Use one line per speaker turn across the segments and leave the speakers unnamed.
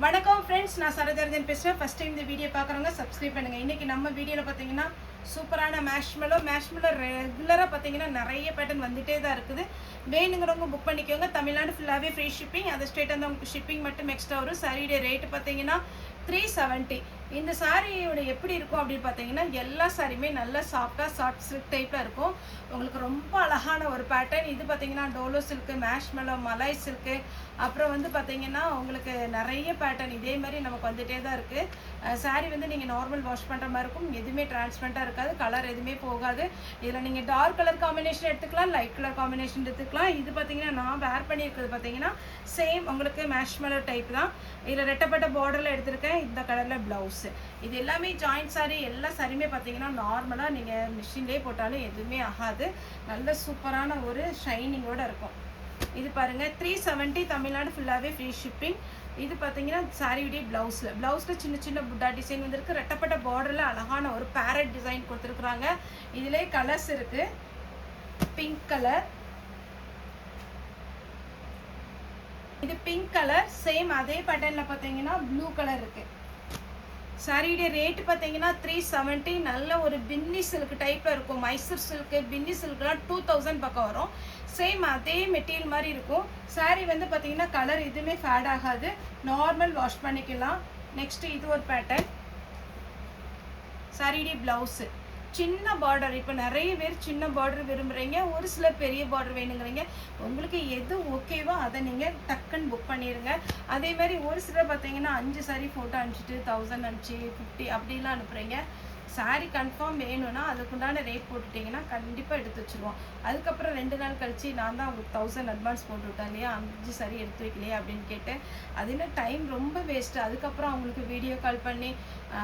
வணக்கம் ஃப்ரெண்ட்ஸ், நான் சரதரஞ்சன் பேசுகிறேன். ஃபஸ்ட் டைம் இந்த வீடியோ பார்க்குறவங்க சப்ஸ்கிரைப் பண்ணுங்கள். இன்றைக்கி நம்ம வீடியோவில் பார்த்தீங்கன்னா சூப்பரான மேஷ்மெலோ ரெகுலராக பார்த்தீங்கன்னா நிறைய பேட்டர்ன் வந்துகிட்டே தான் இருக்குது. வேணுங்கிறவங்க புக் பண்ணிக்கோங்க. தமிழ்நாடு ஃபுல்லாகவே ஃப்ரீ ஷிப்பிங். அது ஸ்டேட் வந்து உங்களுக்கு ஷிப்பிங் மட்டும் எக்ஸ்ட்ரா வரும். சாரியோடைய ரேட்டு பார்த்தீங்கன்னா 370. இந்த சாரியோட எப்படி இருக்கும் அப்படின்னு பார்த்தீங்கன்னா எல்லா சாரியுமே நல்லா சாஃப்டாக சாஃப்ட் சில்க் டைப்பில் இருக்கும். உங்களுக்கு ரொம்ப அழகான ஒரு பேட்டர்ன். இது பார்த்தீங்கன்னா டோலோ சில்க்கு, மேஷ்மெலோ, மலாய் சில்க்கு, அப்புறம் வந்து பார்த்தீங்கன்னா உங்களுக்கு நிறைய பேட்டர்ன் இதே மாதிரி நமக்கு வந்துகிட்டே தான் இருக்குது. சாரீ வந்து நீங்கள் நார்மல் வாஷ் பண்ணுற மாதிரி இருக்கும். எதுவுமே டிரான்ஸ்பரண்ட்டாக இருக்காது, கலர் எதுவுமே போகாது. இதில் நீங்கள் டார்க் கலர் காம்பினேஷன் எடுத்துக்கலாம், லைட் கலர் காம்பினேஷன் எடுத்துக்கலாம். இது பார்த்தீங்கன்னா நான் வேர் பண்ணியிருக்கிறது பார்த்தீங்கன்னா சேம் உங்களுக்கு மேஷ்மெலோ டைப் தான். இதில் ரெட்டப்பட்ட பார்டரில் எடுத்திருக்கேன். இந்த கலரில் ப்ளவுஸு. இது எல்லாமே ஜாயிண்ட் சாரீ. எல்லா சாரியுமே பார்த்தீங்கன்னா நார்மலாக நீங்கள் மிஷின்லேயே போட்டாலும் எதுவுமே ஆகாது. நல்ல சூப்பரான ஒரு ஷைனிங்கோடு இருக்கும். இது பாருங்கள் 370. தமிழ்நாடு ஃபுல்லாகவே ஃப்ரீ ஷிப்பிங். இது பார்த்தீங்கன்னா சாரியுடைய ப்ளவுஸில் சின்ன சின்ன புட்டா டிசைன் வந்துருக்கு. ரெட்டப்பட்ட பார்டரில் அழகான ஒரு பேரட் டிசைன் கொடுத்துருக்குறாங்க. இதிலே கலர்ஸ் இருக்குது. பிங்க் கலர், இது பிங்க் கலர். சேம் அதே பேட்டர்னில் பார்த்தீங்கன்னா ப்ளூ கலர் இருக்குது. சாரியுடைய ரேட்டு பார்த்தீங்கன்னா 370. நல்ல ஒரு பின்னி சில்க் டைப்பில் இருக்கும். மைசூர் சில்க்கு, பின்னி சில்க்லாம் 2000 பக்கம் வரும். சேம் அதே மெட்டீரியல் மாதிரி இருக்கும். சாரீ வந்து பார்த்தீங்கன்னா கலர் எதுவுமே ஃபேட் ஆகாது. நார்மல் வாஷ் பண்ணிக்கலாம். நெக்ஸ்ட்டு இது ஒரு பேட்டர்ன். சாரியுடைய ப்ளவுஸு சின்ன பார்டர். இப்போ நிறைய பேர் சின்ன பார்டர் விரும்புகிறீங்க, ஒரு சிலர் பெரிய பார்டர் வேணுங்கிறீங்க. உங்களுக்கு எது ஓகேவோ அதை நீங்கள் டக்குன்னு புக் பண்ணிடுங்க. அதே மாதிரி ஒரு சிலர் பார்த்தீங்கன்னா 5 சாரி ஃபோட்டோ அனுப்பிச்சிட்டு 1000 அனுப்பிச்சி 50 அப்படிலாம் அனுப்புகிறீங்க. சாரீ கன்ஃபார்ம் வேணும்னா அதுக்குண்டான ரேட் போட்டுட்டிங்கன்னா கண்டிப்பாக எடுத்து வச்சுருவோம். அதுக்கப்புறம் 2 நாள் கழிச்சு நான் தான் உங்களுக்கு 1000 அட்வான்ஸ் போட்டு விட்டேன் இல்லையா, 5 சாரி எடுத்து வைக்கலையே அப்படின்னு கேட்டேன். அது என்ன டைம் ரொம்ப வேஸ்ட்டு. அதுக்கப்புறம் அவங்களுக்கு வீடியோ கால் பண்ணி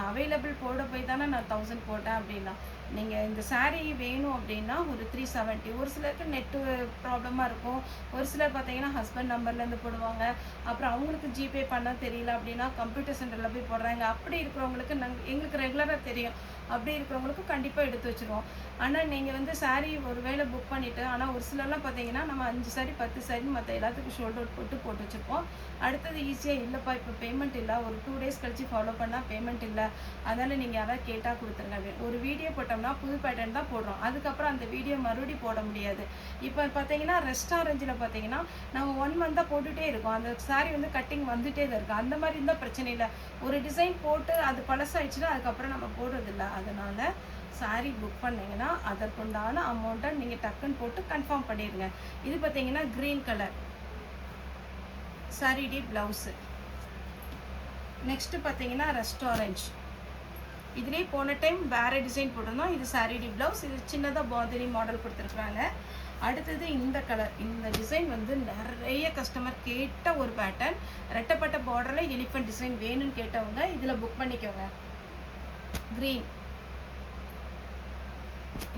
அவைலபிள் போட போய் தானே நான் 1000 போட்டேன் அப்படின்னா. நீங்கள் இந்த சாரீ வேணும் அப்படின்னா ஒரு 370. ஒரு சிலருக்கு நெட்டு ப்ராப்ளமாக இருக்கும். ஒரு சிலர் பார்த்தீங்கன்னா ஹஸ்பண்ட் நம்பர்லேருந்து போடுவாங்க. அப்புறம் அவங்களுக்கு ஜிபே பண்ண தெரியல அப்படின்னா கம்ப்யூட்டர் சென்டரில் போய் போடுறாங்க. அப்படி இருக்கிறவங்களுக்கு எங்களுக்கு ரெகுலராக தெரியும். அப்படி இருக்கிறவங்களுக்கு கண்டிப்பாக எடுத்து வச்சுருவோம். ஆனால் நீங்கள் வந்து சாரீ ஒரு வேளை புக் பண்ணிவிட்டு, ஆனால் ஒரு சிலர்லாம் பார்த்தீங்கன்னா நம்ம 5 சாரி 10 சாரி மற்ற எல்லாத்துக்கும் ஷோல்டர் அவுட் போட்டு வச்சுருப்போம். அடுத்தது ஈஸியாக இல்லைப்பா இப்போ பேமெண்ட் இல்லை, ஒரு 2 டேஸ் கழிச்சு ஃபாலோ பண்ணால் பேமெண்ட் இல்லை, அதனால் நீங்கள் யாராவது கேட்டால் கொடுத்துருங்க. ஒரு வீடியோ போட்டோம்னா புது பேட்டர்ன் தான் போடுறோம். அதுக்கப்புறம் அந்த வீடியோ மறுபடியும் போட முடியாது. இப்போ பார்த்தீங்கன்னா ரெஸ்டாரண்ட்டில் பார்த்தீங்கன்னா நம்ம 1 மந்தாக போட்டுகிட்டே இருக்கோம். அந்த சாரீ வந்து கட்டிங் வந்துகிட்டே தான் இருக்குது. அந்த மாதிரி இருந்தால் பிரச்சனை இல்லை. ஒரு டிசைன் போட்டு அது பழசாயிடுச்சுன்னா அதுக்கப்புறம் நம்ம போடுறதில்ல. அதனால் சாரீ புக் பண்ணிங்கன்னா அதற்குண்டான அமௌண்ட்டை நீங்கள் டக்குன்னு போட்டு கன்ஃபார்ம் பண்ணிடுங்க. இது பார்த்தீங்கன்னா க்ரீன் கலர் சாரியுடைய ப்ளவுஸு. நெக்ஸ்ட்டு பார்த்தீங்கன்னா ரெஸ்டாரண்ட். இதுலேயே போன டைம் வேறு டிசைன் போட்டிருந்தோம். இது சாரியுடைய ப்ளவுஸ். இது சின்னதாக பாந்தினி மாடல் கொடுத்துருக்குறாங்க. அடுத்தது இந்த கலர். இந்த டிசைன் வந்து நிறைய கஸ்டமர் கேட்ட ஒரு பேட்டர்ன். ரெட்டப்பட்ட பார்டரில் எலிஃபண்ட் டிசைன் வேணும்னு கேட்டவங்க இதில் புக் பண்ணிக்கோங்க. க்ரீன்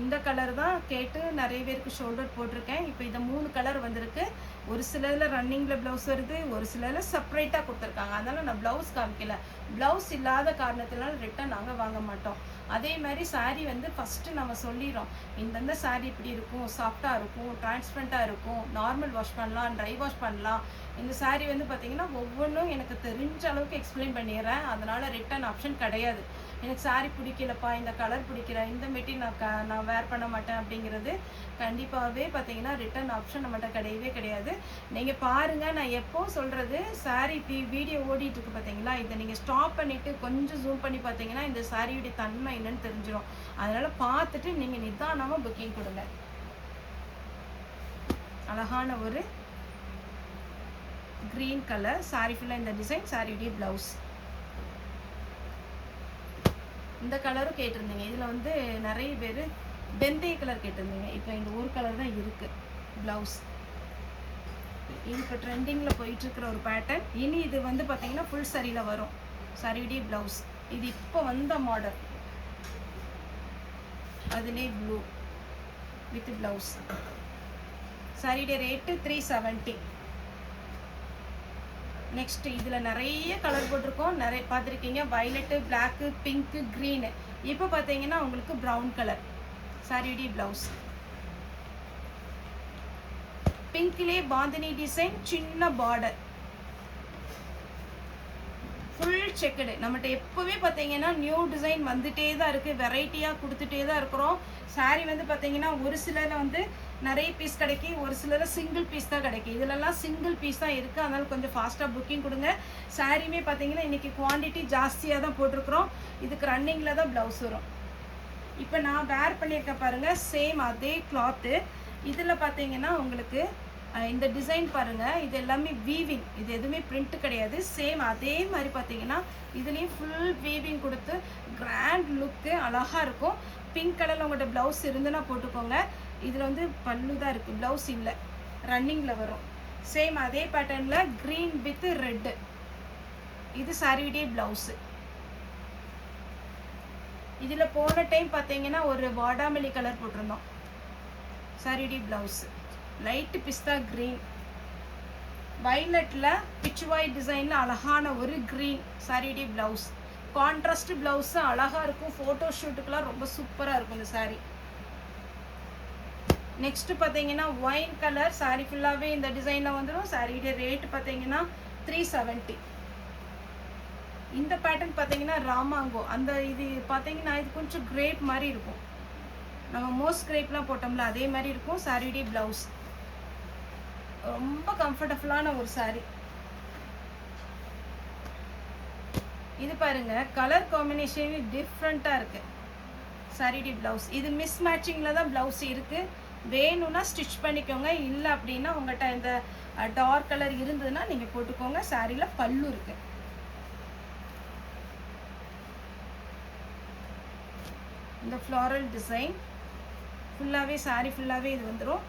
இந்த கலர் தான் கேட்டு நிறைய பேருக்கு ஷோல்டர் போட்டிருக்கேன். இப்போ இதை 3 கலர் வந்திருக்கு. ஒரு சிலரில் ரன்னிங்கில் ப்ளவுஸ் வருது, ஒரு சிலரில் செப்பரேட்டாக கொடுத்துருக்காங்க. அதனால் நான் ப்ளவுஸ் காமிக்கல. ப்ளவுஸ் இல்லாத காரணத்தினால ரிட்டன் நாங்கள் வாங்க மாட்டோம். அதே மாதிரி சாரீ வந்து ஃபஸ்ட்டு நம்ம சொல்லிடுறோம். இந்தந்த சாரீ இப்படி இருக்கும், சாஃப்டாக இருக்கும், டிரான்ஸ்பரண்ட்டாக இருக்கும், நார்மல் வாஷ் பண்ணலாம், ட்ரை வாஷ் பண்ணலாம். இந்த சாரீ வந்து பார்த்திங்கன்னா ஒவ்வொன்றும் எனக்கு தெரிஞ்ச அளவுக்கு எக்ஸ்பிளைன் பண்ணிடுறேன். அதனால் ரிட்டன் ஆப்ஷன் கிடையாது. எனக்கு சாரீ பிடிக்கலப்பா, இந்த கலர் பிடிக்கல, இந்த மெட்டீரியல் நான் வேர் பண்ண மாட்டேன் அப்படிங்கிறது கண்டிப்பாகவே பார்த்தீங்கன்னா ரிட்டன் ஆப்ஷன் நம்மகிட்ட கிடையவே கிடையாது. நீங்கள் பாருங்கள், நான் எப்போ சொல்கிறது, சாரீ வீடியோ ஓடிட்டுருக்கு பார்த்தீங்களா, இதை நீங்கள் ஸ்டாப் பண்ணிவிட்டு கொஞ்சம் ஜூம் பண்ணி பார்த்தீங்கன்னா இந்த சாரியுடைய தன்மை என்னன்னு தெரிஞ்சிடும். அதனால் பார்த்துட்டு நீங்கள் நிதானமாக புக்கிங் கொடுங்க. அழகான ஒரு க்ரீன் கலர் சாரீ ஃபுல்லாக இந்த டிசைன். சாரியுடைய ப்ளவுஸ் இந்த கலரும் கேட்டிருந்தீங்க. இதில் வந்து நிறைய பேர் வெந்தய கலர் கேட்டிருந்தீங்க. இப்போ இந்த ஒரு கலர் தான் இருக்குது ப்ளவுஸ். இது இப்போ ட்ரெண்டிங்கில் போயிட்டுருக்கிற ஒரு பேட்டர்ன். இனி இது வந்து பார்த்தீங்கன்னா ஃபுல் சாரியில் வரும். சாரியுடைய ப்ளவுஸ் இது இப்போ வந்த மாடல். அதிலே ப்ளூ வித் ப்ளவுஸ். சாரியுடைய ரேட்டு 370. நெக்ஸ்ட் இதில் நிறைய கலர் போட்டிருக்கோம். நிறைய பார்த்துருக்கீங்க. Violet, black, pink, green. இப்போ பார்த்தீங்கன்னா உங்களுக்கு ப்ரௌன் கலர் சாரியுடைய ப்ளவுஸ். பிங்க்லேயே பாந்தினி டிசைன், சின்ன பார்டர். Full checked. நம்மகிட்ட எப்போவுமே பார்த்தீங்கன்னா நியூ டிசைன் வந்துட்டே தான் இருக்குது, வெரைட்டியாக கொடுத்துட்டே தான் இருக்கிறோம். சாரீ வந்து பார்த்தீங்கன்னா ஒரு சிலரில் வந்து நிறைய பீஸ் கிடைக்கி, ஒரு சிலரில் சிங்கிள் பீஸ் தான் கிடைக்கும். இதிலெல்லாம் சிங்கிள் பீஸ் தான் இருக்குது. அதனால் கொஞ்சம் ஃபாஸ்ட்டாக புக்கிங் கொடுங்க. சாரியுமே பார்த்தீங்கன்னா இன்றைக்கி குவான்டிட்டி ஜாஸ்தியாக தான் போட்டிருக்கிறோம். இதுக்கு ரன்னிங்கில் தான் ப்ளவுஸ் வரும். இப்போ நான் வேர் பண்ணியிருக்கேன் பாருங்கள், சேம் அதே கிளாத்து. இதில் பார்த்தீங்கன்னா உங்களுக்கு இந்த டிசைன் பாருங்கள், இது எல்லாமே வீவிங், இது எதுவுமே பிரிண்ட் கிடையாது. சேம் அதே மாதிரி பார்த்தீங்கன்னா இதுலேயும் ஃபுல் வீவிங் கொடுத்து கிராண்ட் லுக்கு அழகாக இருக்கும். பிங்க் கலரில் உங்கள்கிட்ட ப்ளவுஸ் இருந்துன்னா போட்டுக்கோங்க. இதில் வந்து பல்லு தான் இருக்குது, ப்ளவுஸ் இல்லை, ரன்னிங்கில் வரும். சேம் அதே பேட்டர்னில் க்ரீன் வித் ரெட்டு. இது சாரியுடைய ப்ளவுஸு. இதில் போன டைம் பார்த்தீங்கன்னா ஒரு வாடாமல்லி கலர் போட்டிருந்தோம். சாரியுடைய ப்ளவுஸு லைட்டு பிஸ்தா க்ரீன், வைலட்டில் பிச்சுவாய் டிசைனில் அழகான ஒரு க்ரீன் சாரியுடைய ப்ளவுஸ். கான்ட்ராஸ்ட் ப்ளவுஸு அழகாக இருக்கும், ஃபோட்டோ ஷூட்டுக்கெலாம் ரொம்ப சூப்பராக இருக்கும் இந்த சாரீ. நெக்ஸ்ட்டு பார்த்தீங்கன்னா ஒயின் கலர் சாரீ ஃபுல்லாகவே இந்த டிசைனில் வந்துடும். சாரியுடைய ரேட் பார்த்தீங்கன்னா 370. இந்த பேட்டர்ன் பார்த்தீங்கன்னா ராமாங்கோ, அந்த இது பார்த்தீங்கன்னா இது கொஞ்சம் கிரேப் மாதிரி இருக்கும். நம்ம மோஸ்ட் கிரேப்லாம் போட்டோம்ல அதே மாதிரி இருக்கும். சாரியுடைய ப்ளவுஸ் ரொம்ப கம்ஃபர்டபுளான ஒரு சாரீ. இது பாருங்க, கலர் காம்பினேஷன் டிஃப்ரெண்ட்டாக இருக்குது. சாரியுடைய ப்ளவுஸ் இது மிஸ் மேட்சிங்கில் தான் ப்ளவுஸ் இருக்குது. வேணும்னா ஸ்டிச் பண்ணிக்கோங்க, இல்லை அப்படின்னா உங்கள்கிட்ட இந்த டார்க் கலர் இருந்ததுன்னா நீங்கள் போட்டுக்கோங்க. சாரியில் பல்லு இருக்குது. இந்த ஃப்ளாரல் டிசைன் ஃபுல்லாகவே சாரீ ஃபுல்லாகவே இது வந்துடும்.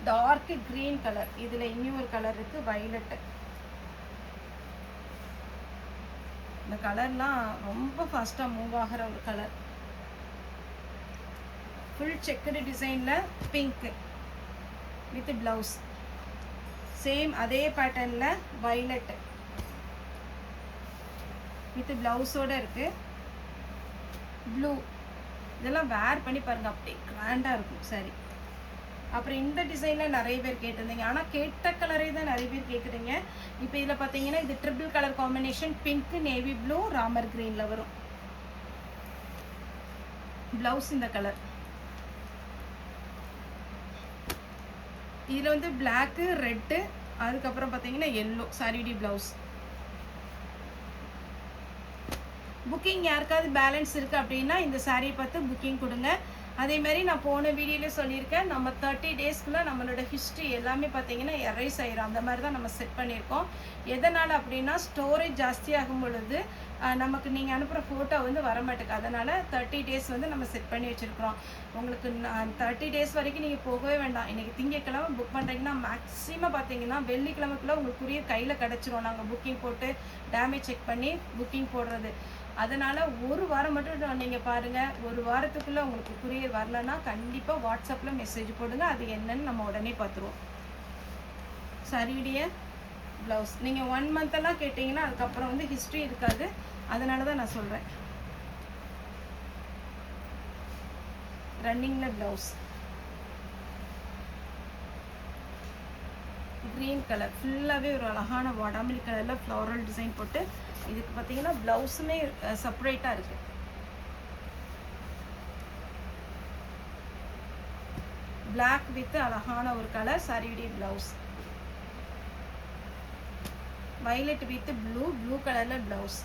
டார்க் க்ரீன் கலர், இதில் இன்னொரு கலர் இருக்குது வைலட்டு. இந்த கலர்லாம் ரொம்ப ஃபாஸ்ட்டாக மூவ் ஆகிற ஒரு கலர். ஃபுல் செக்குடு டிசைனில் பிங்க்கு வித் ப்ளவுஸ். சேம் அதே பேட்டர்னில் வைலட்டு வித் ப்ளவுஸோடு இருக்குது. ப்ளூ. இதெல்லாம் வேர் பண்ணி பாருங்கள், அப்படி கிராண்டாக இருக்கும் சரி. அப்புறம் இந்த டிசைனில் நிறைய பேர் கேட்டிருந்தீங்க, ஆனால் கேட்ட கலரே தான் நிறைய பேர் கேட்குறீங்க. இப்போ இதில் பார்த்தீங்கன்னா இது triple colour combination, pink navy blue Ramar க்ரீனில் வரும். ப்ளவுஸ் இந்த கலர். இதில் வந்து பிளாக்கு ரெட்டு, அதுக்கப்புறம் பார்த்தீங்கன்னா எல்லோ சாரியுடைய ப்ளவுஸ். புக்கிங் யாருக்காவது பேலன்ஸ் இருக்குது அப்படின்னா இந்த சாரியை பார்த்து புக்கிங் கொடுங்க. அதேமாதிரி நான் போன வீடியோவில் சொல்லியிருக்கேன், நம்ம 30 டேஸ்க்குள்ளே நம்மளோட ஹிஸ்ட்ரி எல்லாமே பார்த்தீங்கன்னா எரேஸ் ஆயிரும். அந்த மாதிரி தான் நம்ம செட் பண்ணியிருக்கோம். எதனால் அப்படின்னா ஸ்டோரேஜ் ஜாஸ்தியாகும் பொழுது நமக்கு நீங்கள் அனுப்புகிற ஃபோட்டோ வந்து வரமாட்டேங்க. அதனால் 30 டேஸ் வந்து நம்ம செட் பண்ணி வச்சுருக்கிறோம். உங்களுக்கு 30 டேஸ் வரைக்கும் நீங்கள் போகவே வேண்டாம். இன்றைக்கி திங்கக்கிழமை புக் பண்ணுறீங்கன்னா மேக்ஸிமம் பார்த்தீங்கன்னா வெள்ளிக்கிழமைக்குள்ளே உங்களுக்கு குரியர் கையில் கிடச்சிரும். நாங்கள் புக்கிங் போட்டு டேமேஜ் செக் பண்ணி புக்கிங் போடுறது. அதனால் ஒரு வாரம் மட்டும் நீங்கள் பாருங்கள். ஒரு வாரத்துக்குள்ளே உங்களுக்கு குரியர் வரலன்னா கண்டிப்பாக வாட்ஸ்அப்பில் மெசேஜ் போடுங்க, அது என்னன்னு நம்ம உடனே பார்த்துருவோம். சரியுடைய ப்ளவுஸ் நீங்கள் 1 மந்த்தெல்லாம் கேட்டிங்கன்னா அதுக்கப்புறம் வந்து ஹிஸ்ட்ரி இருக்காது. அதனால தான் நான் சொல்கிறேன். ரன்னிங்கில் ப்ளவுஸ் க்ரீன் கலர் ஃபுல்லாகவே ஒரு அழகான வாடாமல்லி கலரில் ஃப்ளாரல் டிசைன் போட்டு இதுக்கு பார்த்தீங்கன்னா ப்ளவுஸுமே செப்பரேட்டாக இருக்குது. பிளாக் வித் அழகான ஒரு கலர் சாரியுடைய blouse. Violet with blue, blue கலரில் ப்ளவுஸ்.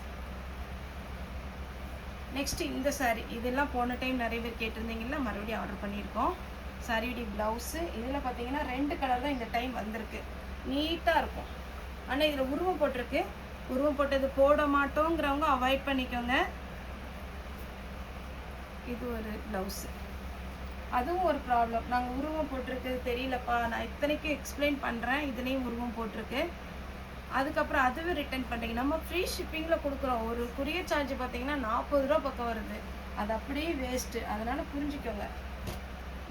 நெக்ஸ்ட் இந்த சாரீ, இதெல்லாம் போன டைம் நிறைய பேர் கேட்டிருந்தீங்கன்னா மறுபடியும் ஆர்டர் பண்ணியிருக்கோம். சாரியுடைய ப்ளவுஸு இதில் பார்த்தீங்கன்னா 2 கலர் தான் இந்த டைம் வந்திருக்கு. நீட்டாக இருக்கும். ஆனால் இதில் உருவம் போட்டிருக்கு. உருவம் போட்டது போட மாட்டோங்கிறவங்க அவாய்ட் பண்ணிக்கோங்க. இது ஒரு ப்ளவுஸு, அதுவும் ஒரு ப்ராப்ளம். நாங்கள் உருவம் போட்டிருக்கு தெரியலப்பா, நான் இத்தனைக்கும் எக்ஸ்பிளைன் பண்ணுறேன், இதுலேயும் உருவம் போட்டிருக்கு. அதுக்கப்புறம் அதுவே ரிட்டர்ன் பண்ணுறீங்க. நம்ம ஃப்ரீ ஷிப்பிங்கில் கொடுக்குறோம். ஒரு குரியர் சார்ஜ் பார்த்தீங்கன்னா 40 ரூபா பக்கம் வருது. அது அப்படியே வேஸ்ட்டு. அதனால் புரிஞ்சுக்கோங்க.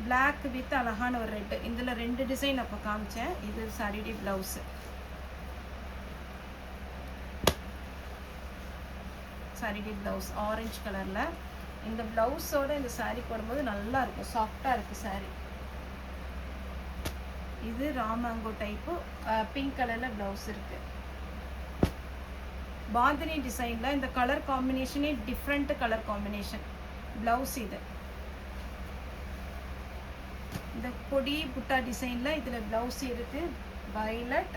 பிளாக் வித் அழகான ஒரு ரெட்டு. இதில் 2 டிசைன் அப்போ காமிச்சேன். இது சாரியுடைய ப்ளவுஸு. சாரியுடைய ப்ளவுஸ் ஆரஞ்சு கலரில். இந்த ப்ளவுஸோட இந்த சாரீ போடும்போது நல்லா இருக்கும், சாஃப்டாக இருக்குது சாரீ. இது ராமாங்கோ டைப்பு பிங்க் கலரில் ப்ளவுஸ் இருக்குது. பாந்தினி டிசைனில் இந்த கலர் காம்பினேஷனே டிஃப்ரெண்ட் கலர் காம்பினேஷன். ப்ளவுஸ் இது இந்த பொடி புட்டா டிசைனில் இதில் ப்ளவுஸ் இருக்குது. வயலட்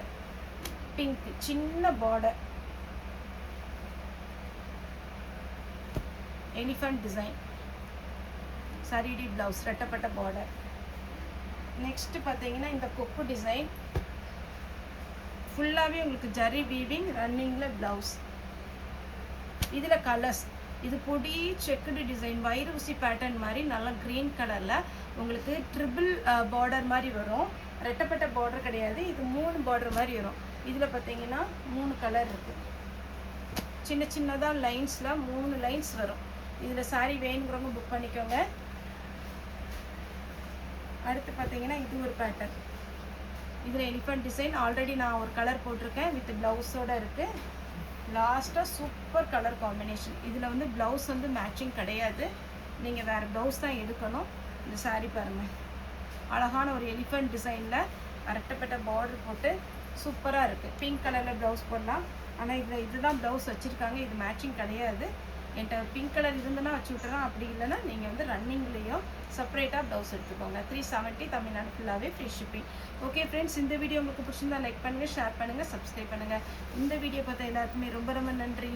பிங்க் சின்ன பார்டர், எலிஃபண்ட் டிசைன், சரிடி ப்ளவுஸ், ரெட்டப்பட்ட பார்டர். நெக்ஸ்ட் பார்த்தீங்கன்னா இந்த கொக்கு டிசைன் ஃபுல்லாகவே உங்களுக்கு ஜரி வீவிங் ரன்னிங்கில் ப்ளவுஸ். இதில் கலர்ஸ், இது பொடி செக்குடு டிசைன் வயிறு ஊசி பேட்டர்ன் மாதிரி நல்லா க்ரீன் கலரில் உங்களுக்கு ட்ரிபிள் பார்டர் மாதிரி வரும். ரெட்டப்பட்ட பார்டர் கிடையாது, இது 3 பார்டர் மாதிரி வரும். இதில் பார்த்தீங்கன்னா 3 கலர் இருக்குது. சின்ன சின்னதாக லைன்ஸில் 3 லைன்ஸ் வரும். இதில் சாரீ வேணுங்கிறவங்க புக் பண்ணிக்கோங்க. அடுத்து பார்த்தீங்கன்னா இது ஒரு பேட்டர்ன். இதில் எலிஃபண்ட் டிசைன் ஆல்ரெடி நான் ஒரு கலர் போட்டிருக்கேன் வித் ப்ளவுஸோடு இருக்குது. லாஸ்ட்டாக சூப்பர் கலர் காம்பினேஷன். இதில் வந்து ப்ளவுஸ் வந்து மேட்சிங் கிடையாது, நீங்கள் வேறு ப்ளவுஸ் தான் எடுக்கணும். இந்த சாரீ பாருங்கள், அழகான ஒரு எலிஃபண்ட் டிசைனில் ரெட்டப்பட்ட பார்டர் போட்டு சூப்பராக இருக்குது. பிங்க் கலரில் ப்ளவுஸ் போடலாம், ஆனால் இதில் இதுதான் ப்ளவுஸ் வச்சுருக்காங்க, இது மேட்சிங் கிடையாது. என்கிட்ட பிங்க் கலர் இருந்துன்னா வச்சு விட்டுறேன், அப்படி இல்லைன்னா நீங்கள் வந்து ரன்னிங்லேயும் செப்பரேட்டாக ப்ளவுஸ் எடுத்துக்கோங்க. 370 தமிழ்நாடு ஃபுல்லாகவே ஃப்ரீ ஷிப்பிங். ஓகே ஃப்ரெண்ட்ஸ், இந்த வீடியோ உங்களுக்கு பிடிச்சிருந்தா லைக் பண்ணுங்கள், ஷேர் பண்ணுங்கள், சப்ஸ்கிரைப் பண்ணுங்கள். இந்த வீடியோ பார்த்தா எல்லாருக்குமே ரொம்ப ரொம்ப நன்றி.